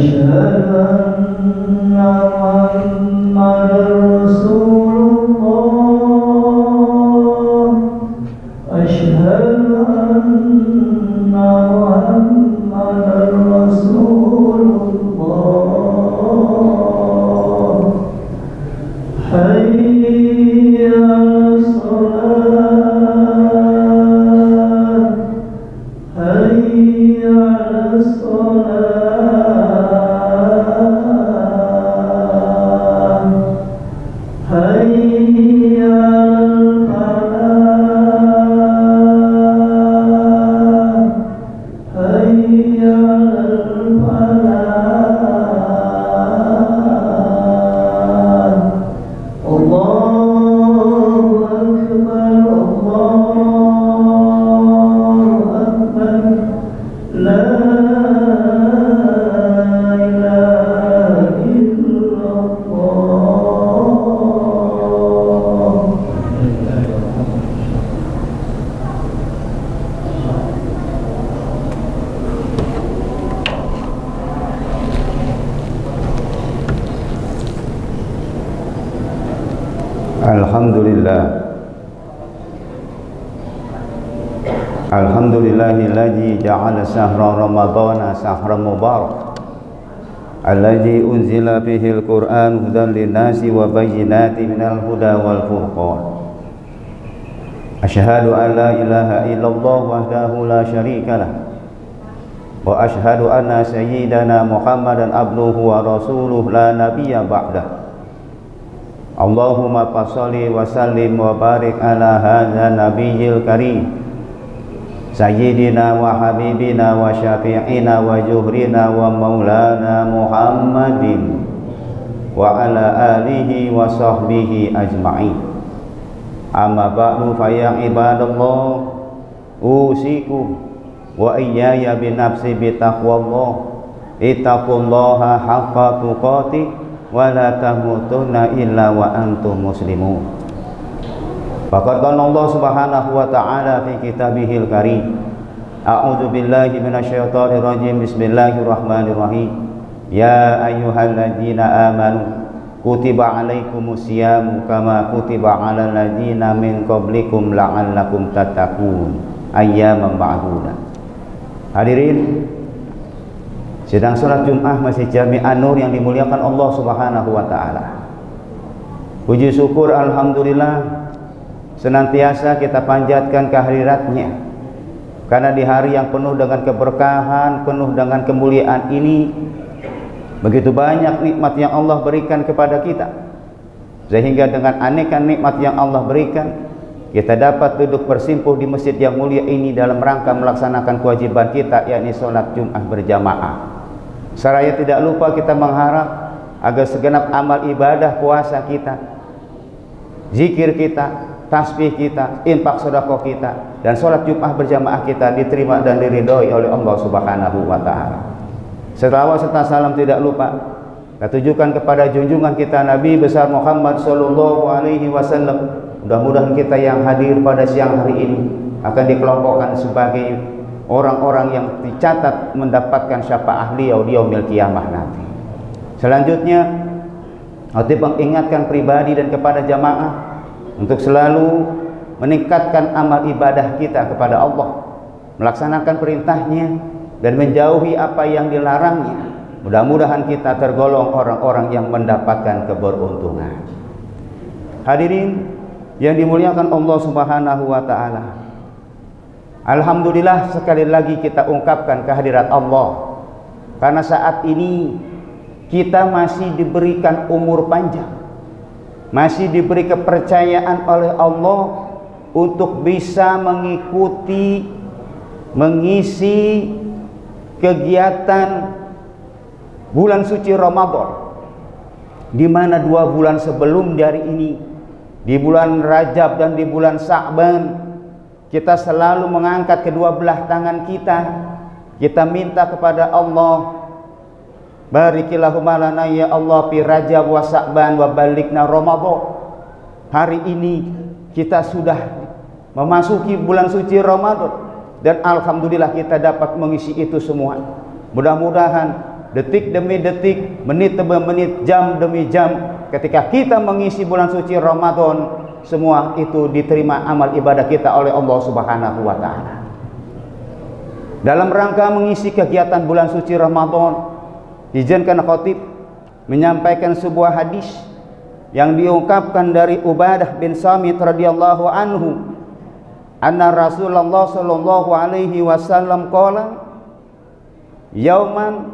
أشهد أن محمدا رسول الله أشهد أن محمدا رسول الله حي على الصلاة حي على الصلاة حي على الفلاح حي على الفلاح الله أكبر الله أكبر لا إله إلا الله. Alhamdulillahilladzi ja'ala syahra ramadhana syahran mubarak alladzi unzila fihil Qur'an hudan linnasi wa bayyinatin minal huda wal furqan. Asyhadu an la ilaha illallah wahdahu la syarika lah wa asyhadu anna sayyidana Muhammadan abduhu wa rasuluh la nabiyya ba'dah. Allahumma fasholli wa sallim wa barik ala hadza nabiyil karim Sayyidina wa habibina wa syafi'ina wa juhrina wa maulana Muhammadin wa ala alihi wa sahbihi ajma'in. Amma ba'du fa ya ibadallah usikum wa iyaya binafsi bitaqwallah ittaqullaha haqqa tuqatih wa la tamutunna illa wa antum muslimun. Faqad qala Allah Subhanahu wa ta'ala fi kitabihil karim. A'udzu billahi minasyaitonir rajim. Bismillahirrahmanirrahim. Ya ayyuhalladzina amanu kutiba 'alaikumus syiyamu kama kutiba 'alal ladzina min qablikum la'allakum tattaqun. Ayyaman ma'dudah. Hadirin, sidang salat Jumat Masjid Jami An-Nur yang dimuliakan Allah Subhanahu wa ta'ala. Puji syukur alhamdulillah senantiasa kita panjatkan kehadiratnya, karena di hari yang penuh dengan keberkahan, penuh dengan kemuliaan ini, begitu banyak nikmat yang Allah berikan kepada kita, sehingga dengan aneka nikmat yang Allah berikan, kita dapat duduk bersimpuh di masjid yang mulia ini dalam rangka melaksanakan kewajiban kita, yakni sholat Jumat berjamaah. Seraya tidak lupa kita mengharap agar segenap amal ibadah puasa kita, zikir kita, tasbih kita, infak sedekah kita, dan sholat Jumat berjamaah kita diterima dan diridhoi oleh Allah Subhanahu wa ta'ala. Selawat serta salam tidak lupa kita tujukan kepada junjungan kita Nabi besar Muhammad sallallahu alaihi wasallam. Mudah-mudahan kita yang hadir pada siang hari ini akan dikelompokkan sebagai orang-orang yang dicatat mendapatkan syafaat beliau di yaumil qiyamah nanti. Selanjutnya, khotib mengingatkan pribadi dan kepada jamaah untuk selalu meningkatkan amal ibadah kita kepada Allah, melaksanakan perintahnya dan menjauhi apa yang dilarangnya. Mudah-mudahan kita tergolong orang-orang yang mendapatkan keberuntungan. Hadirin yang dimuliakan Allah Subhanahu wa ta'ala, alhamdulillah sekali lagi kita ungkapkan kehadirat Allah, karena saat ini kita masih diberikan umur panjang, masih diberi kepercayaan oleh Allah untuk bisa mengikuti, mengisi kegiatan bulan suci Ramadan, di mana 2 bulan sebelum dari ini, di bulan Rajab dan di bulan Sya'ban, kita selalu mengangkat kedua belah tangan kita minta kepada Allah, barikillahumma lana ya Allah fi Rajab wa Sya'ban wa balikna Ramadan. Hari ini kita sudah memasuki bulan suci Ramadan dan alhamdulillah kita dapat mengisi itu semua. Mudah-mudahan detik demi detik, menit demi menit, jam demi jam, ketika kita mengisi bulan suci Ramadan, semua itu diterima amal ibadah kita oleh Allah Subhanahu wa taala. Dalam rangka mengisi kegiatan bulan suci Ramadan, izinkan khatib menyampaikan sebuah hadis yang diungkapkan dari Ubadah bin Samit radhiyallahu anhu, anna Rasulullah sallallahu alaihi wasallam qala yauman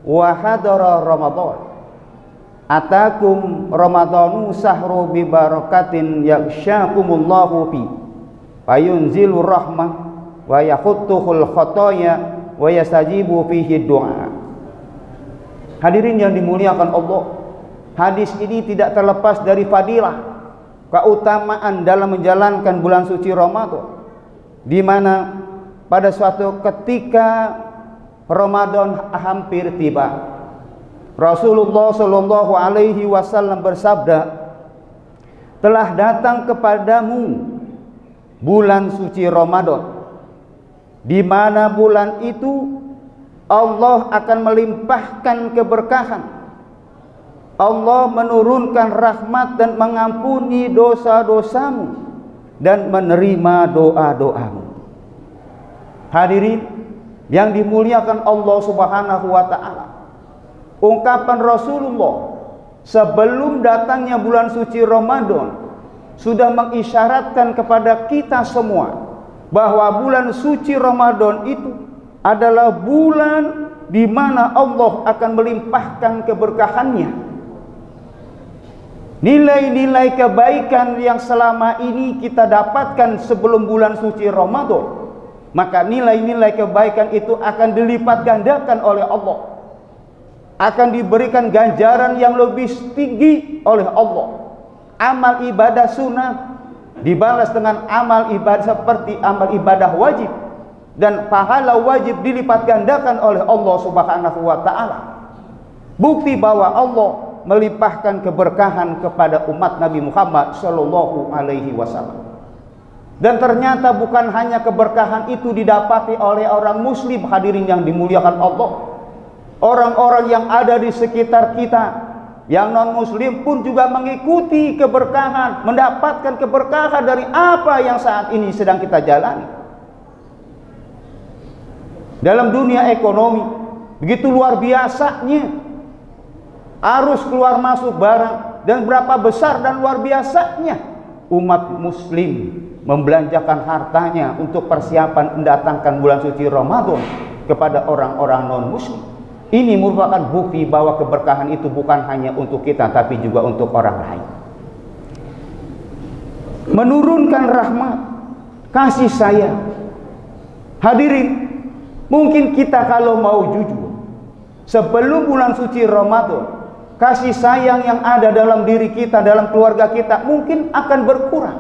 wa hadara Ramadan atakum Ramadanu sahru bi barakatin yakshakumullahu fi fayunzilu rahmah wa yakhuttuhul khotoya wa yastajibu fihi du'a. Hadirin yang dimuliakan Allah, hadis ini tidak terlepas dari fadilah, keutamaan dalam menjalankan bulan suci Ramadan, di mana pada suatu ketika Ramadan hampir tiba, Rasulullah Shallallahu Alaihi Wasallam bersabda, telah datang kepadamu bulan suci Ramadan, di mana bulan itu Allah akan melimpahkan keberkahan, Allah menurunkan rahmat dan mengampuni dosa-dosamu dan menerima doa-doamu. Hadirin yang dimuliakan Allah Subhanahu wa taala, ungkapan Rasulullah sebelum datangnya bulan suci Ramadan sudah mengisyaratkan kepada kita semua bahwa bulan suci Ramadan itu adalah bulan di mana Allah akan melimpahkan keberkahannya. Nilai-nilai kebaikan yang selama ini kita dapatkan sebelum bulan suci Ramadan, maka nilai-nilai kebaikan itu akan dilipat gandakan oleh Allah, akan diberikan ganjaran yang lebih tinggi oleh Allah. Amal ibadah sunnah dibalas dengan amal ibadah seperti amal ibadah wajib, dan pahala wajib dilipat gandakan oleh Allah Subhanahu wa taala. Bukti bahwa Allah melimpahkan keberkahan kepada umat Nabi Muhammad sallallahu alaihi wasallam. Dan ternyata bukan hanya keberkahan itu didapati oleh orang muslim, hadirin yang dimuliakan Allah. Orang-orang yang ada di sekitar kita yang non-muslim pun juga mengikuti keberkahan, mendapatkan keberkahan dari apa yang saat ini sedang kita jalani. Dalam dunia ekonomi, begitu luar biasanya arus keluar masuk barang, dan berapa besar dan luar biasanya umat muslim membelanjakan hartanya untuk persiapan mendatangkan bulan suci Ramadan kepada orang-orang non-muslim. Ini merupakan bukti bahwa keberkahan itu bukan hanya untuk kita, tapi juga untuk orang lain. Menurunkan rahmat, kasih sayang. Hadirin, mungkin kita kalau mau jujur, sebelum bulan suci Ramadan, kasih sayang yang ada dalam diri kita, dalam keluarga kita mungkin akan berkurang.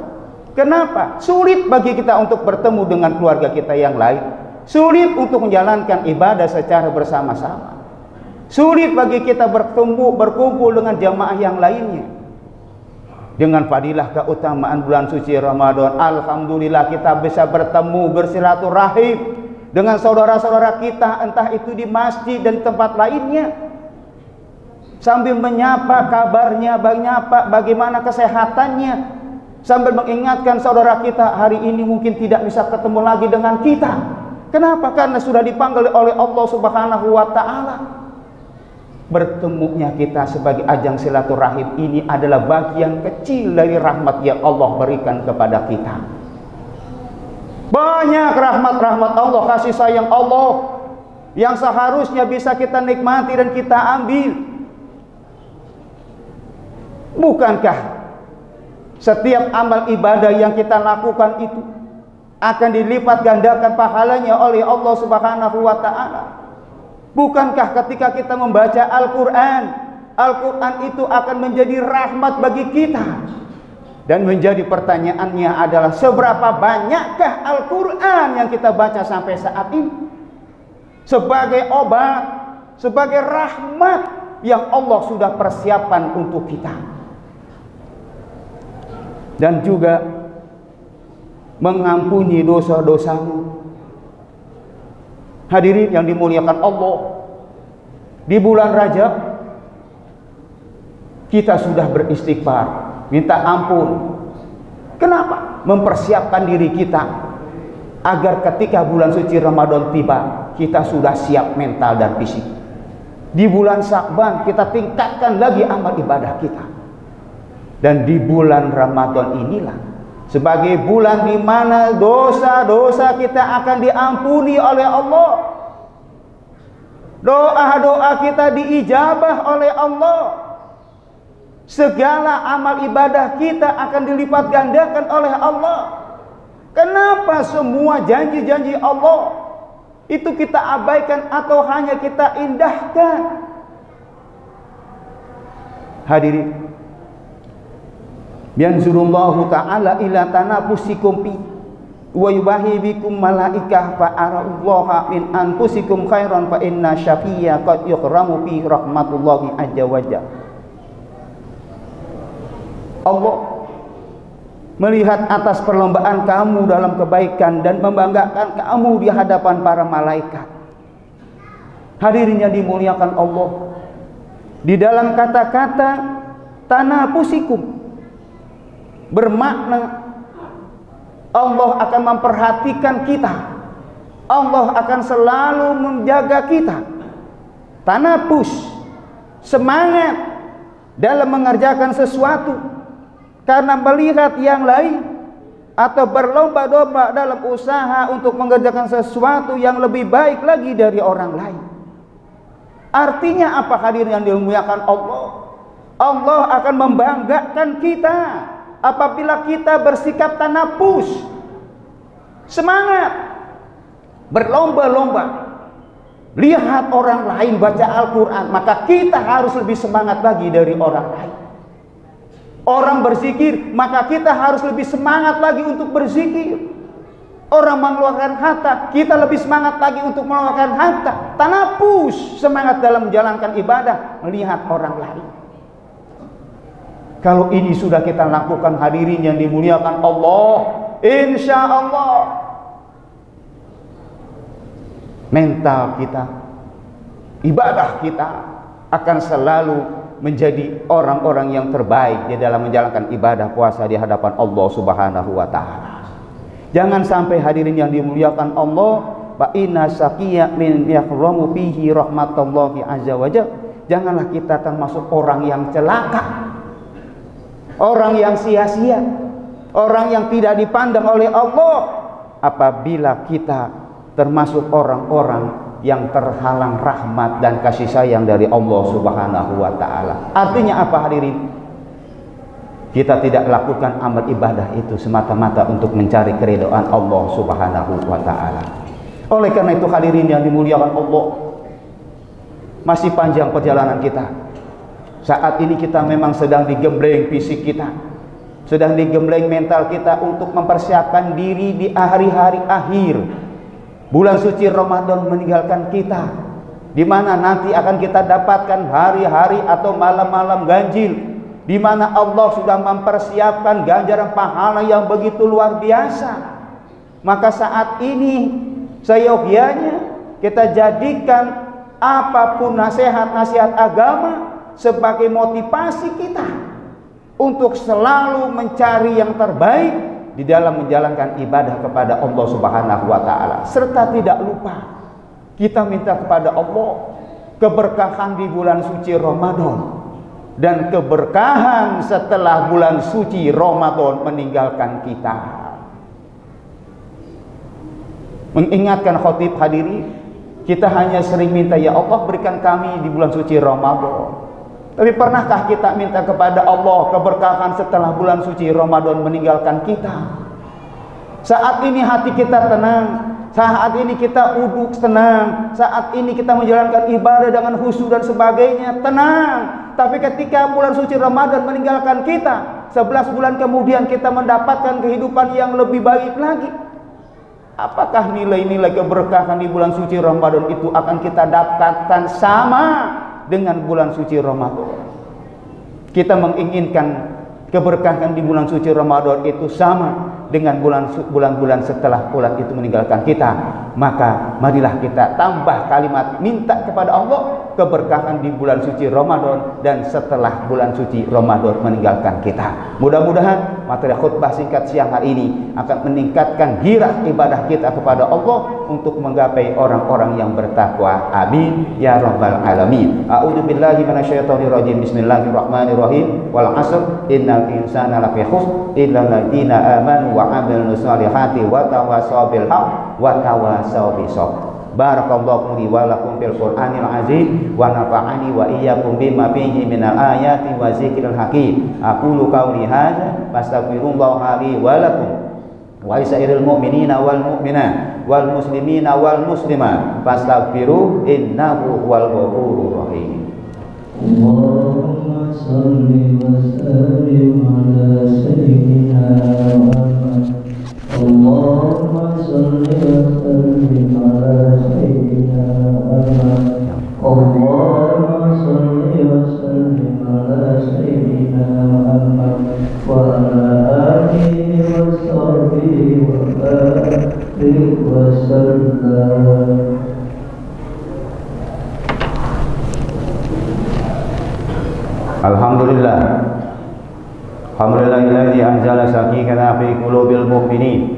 Kenapa? Sulit bagi kita untuk bertemu dengan keluarga kita yang lain, sulit untuk menjalankan ibadah secara bersama-sama, sulit bagi kita berkumpul dengan jamaah yang lainnya. Dengan fadilah keutamaan bulan suci Ramadan, alhamdulillah kita bisa bertemu, bersilaturahim dengan saudara-saudara kita, entah itu di masjid dan tempat lainnya, sambil menyapa kabarnya, menyapa bagaimana kesehatannya, sambil mengingatkan saudara kita hari ini mungkin tidak bisa ketemu lagi dengan kita. Kenapa? Karena sudah dipanggil oleh Allah Subhanahu wa taala. Bertemunya kita sebagai ajang silaturahim ini adalah bagian kecil dari rahmat yang Allah berikan kepada kita. Banyak rahmat-rahmat Allah, kasih sayang Allah yang seharusnya bisa kita nikmati dan kita ambil. Bukankah setiap amal ibadah yang kita lakukan itu akan dilipat gandakan pahalanya oleh Allah Subhanahu wa taala? Bukankah ketika kita membaca Al-Quran, Al-Quran itu akan menjadi rahmat bagi kita? Dan menjadi pertanyaannya adalah, seberapa banyakkah Al-Quran yang kita baca sampai saat ini sebagai obat, sebagai rahmat yang Allah sudah persiapkan untuk kita, dan juga mengampuni dosa-dosamu. Hadirin yang dimuliakan Allah, di bulan Rajab kita sudah beristighfar, minta ampun. Kenapa? Mempersiapkan diri kita agar ketika bulan suci Ramadan tiba, kita sudah siap mental dan fisik. Di bulan Sya'ban kita tingkatkan lagi amal ibadah kita. Dan di bulan Ramadan inilah sebagai bulan di mana dosa-dosa kita akan diampuni oleh Allah. Doa-doa kita diijabah oleh Allah. Segala amal ibadah kita akan dilipat gandakan oleh Allah. Kenapa semua janji-janji Allah itu kita abaikan atau hanya kita indahkan? Hadirin, yanzurullahu ta'ala ila tanafusikum fi wa yubahi bikum malaikah fa arallaha min anfusikum khairan fa inna syafiyya qad yukramu fi rahmatullahi azza wajalla. Allah melihat atas perlombaan kamu dalam kebaikan dan membanggakan kamu di hadapan para malaikat. Hadirin yang dimuliakan Allah, di dalam kata-kata tanafusikum bermakna Allah akan memperhatikan kita, Allah akan selalu menjaga kita. Tanafus, semangat dalam mengerjakan sesuatu karena melihat yang lain, atau berlomba-lomba dalam usaha untuk mengerjakan sesuatu yang lebih baik lagi dari orang lain. Artinya apa, hadirin yang dimuliakan Allah? Allah akan membanggakan kita apabila kita bersikap tanafus, semangat, berlomba-lomba. Lihat orang lain baca Al-Quran, maka kita harus lebih semangat lagi dari orang lain. Orang berzikir, maka kita harus lebih semangat lagi untuk berzikir. Orang mengeluarkan harta, kita lebih semangat lagi untuk mengeluarkan harta. Tanafus, semangat dalam menjalankan ibadah, melihat orang lain. Kalau ini sudah kita lakukan, hadirin yang dimuliakan Allah, insya Allah mental kita, ibadah kita akan selalu menjadi orang-orang yang terbaik di dalam menjalankan ibadah puasa di hadapan Allah Subhanahu wa taala. Jangan sampai, hadirin yang dimuliakan Allah, fa inna syaqiyya min yahramu fihi rahmatullahi azza wajalla. Janganlah kita termasuk orang yang celaka, orang yang sia-sia, orang yang tidak dipandang oleh Allah apabila kita termasuk orang-orang yang terhalang rahmat dan kasih sayang dari Allah Subhanahu wa taala. Artinya apa, hadirin? Kita tidak lakukan amal ibadah itu semata-mata untuk mencari keridhaan Allah Subhanahu wa taala. Oleh karena itu, hadirin yang dimuliakan Allah, masih panjang perjalanan kita. Saat ini kita memang sedang digembleng fisik kita, sedang digembleng mental kita untuk mempersiapkan diri di hari-hari akhir. Bulan suci Ramadan meninggalkan kita, di mana nanti akan kita dapatkan hari-hari atau malam-malam ganjil, di mana Allah sudah mempersiapkan ganjaran pahala yang begitu luar biasa. Maka saat ini seyogianya kita jadikan apapun nasihat-nasihat agama sebagai motivasi kita untuk selalu mencari yang terbaik di dalam menjalankan ibadah kepada Allah Subhanahu wa taala. Serta tidak lupa kita minta kepada Allah keberkahan di bulan suci Ramadan dan keberkahan setelah bulan suci Ramadan meninggalkan kita. Mengingatkan khatib, hadirin, kita hanya sering minta, ya Allah berikan kami di bulan suci Ramadan. Tapi pernahkah kita minta kepada Allah keberkahan setelah bulan suci Ramadan meninggalkan kita? Saat ini hati kita tenang, saat ini kita uduk tenang, saat ini kita menjalankan ibadah dengan khusyuk dan sebagainya, tenang. Tapi ketika bulan suci Ramadan meninggalkan kita, 11 bulan kemudian kita mendapatkan kehidupan yang lebih baik lagi. Apakah nilai-nilai keberkahan di bulan suci Ramadan itu akan kita dapatkan sama dengan bulan suci Ramadan? Kita menginginkan keberkahan di bulan suci Ramadan itu sama dengan bulan-bulan setelah bulan itu meninggalkan kita, maka marilah kita tambah kalimat minta kepada Allah keberkahan di bulan suci Ramadan dan setelah bulan suci Ramadan meninggalkan kita. Mudah-mudahan materi khutbah singkat siang hari ini akan meningkatkan gairah ibadah kita kepada Allah untuk menggapai orang-orang yang bertakwa. Amin ya rabbal alamin. A'udzubillahi minasyaitonir rajim. Bismillahirrahmanirrahim. Wal 'asr innal insana lafi khusr illa alladziina amanu wa 'amilus solihati wa tawassaw bil haqq wa tawassaw bis sabr. Barakallahu li wa lakum fil Qur'anil azim wa nafa'ani wa iyyakum bima fihi minal ayati wa zikril hakim. Aqulu qawli hadza fastaghfirullaha li wa lakum wa lisairil mu'minina wal mu'minat wal muslimina wal muslimat fastaghfiru innahu huwal ghafurur rahim. Allahumma salli wa sallim ala sayyidina Muhammad. Allahumma salli wa sallim ala sayyidina Muhammad. Allahumma salli wa sallim ala sayyidina Muhammad wa ala alihi wa sahbihi wa barik wa sallam. Alhamdulillah. Alhamdulillahilladzi anzala sakinata fi qulubil mu'minin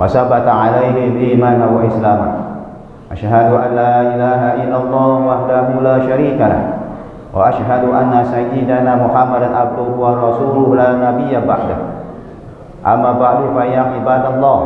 wa sabata 'alaihi imanan wa islama. Asyhadu an la ilaha illallah wahdahu la syarika lah wa asyhadu anna sayyidana Muhammadan abduhu wa rasuluhu la nabiyya ba'dah. Amma ba'du fa ya ibadallah,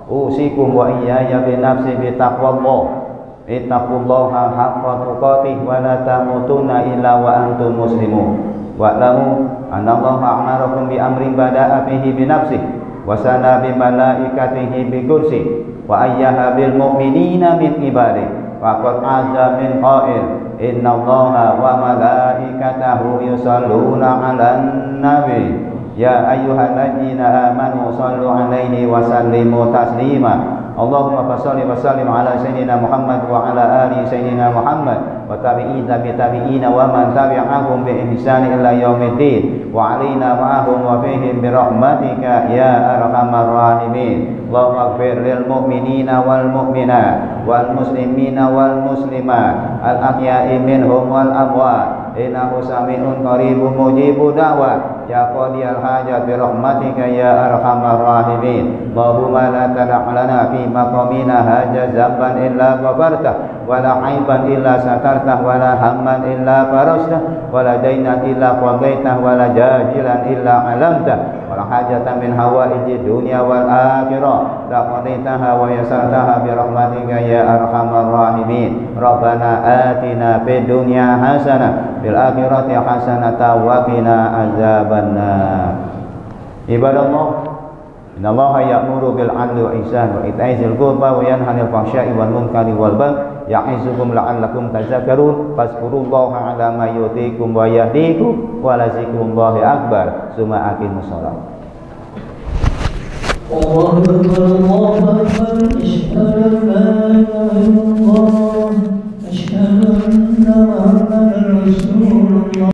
usikum wa iyaya bi nafsi bi taqwallah. Ittaqullaha haqqa tuqatih wa la tamutunna illa wa antum muslimun. Wa'lamu annallaha amarakum bi amrin bada'a fihi bi nafsihi wa sana bi malaikatihi bi kursi wa ayyaha bil mu'minina min ibadihi wa qad azza min qail innallaha wa malaikatahu yusalluna 'alan nabi ya ayyuhalladzina amanu sallu 'alaihi wa sallimu taslima. Allahumma shalli wa sallim ala sayyidina Muhammad wa ala ali sayyidina Muhammad wa tabi'ina bi tabi'ina wa man tabi'ahum bi ihsan ila yaumiddin wa alaina ma'ahum wa fihim bi rahmatika ya arhamar rahimin. Allahumma ighfir lil mu'minina wal mu'minat wal muslimina wal muslimat al ahya'i minhum wal amwat innahu sami'un qaribun mujibud da'wat ya qadiyal hajat bi rahmatika ya arhamar rahimin. Allahumma la tada' lana fi maqamina hadza zamban illa ghafarta wa la aiban illa satarta wa la hamman illa farajta wa la daynan illa qadaita wa la jahilan illa 'alamta wa la hajatan min hawaijid dunya wal akhirah la qadaitaha wa yasartaha bi rahmatika ya arhamar rahimin. Rabbana atina fid dunya hasanah fil akhirati hasanatan wa qina azabannar. Ibadallah, innallaha ya'muru bil 'adli wa ihsan wa ita'i dzil qurba wa yanha 'anil fahsya'i wal munkari wal baghi ya'izukum la'allakum tadhakkarun. Fazkurullaha 'ala ma yutiikum wa yahdikum wa la zikrullahi akbar. Summa aqimus shalah. Allahu akbar, Allahu akbar, asyhadu an la ilaha illallah, asyhadu anna Muhammadar Rasulullah.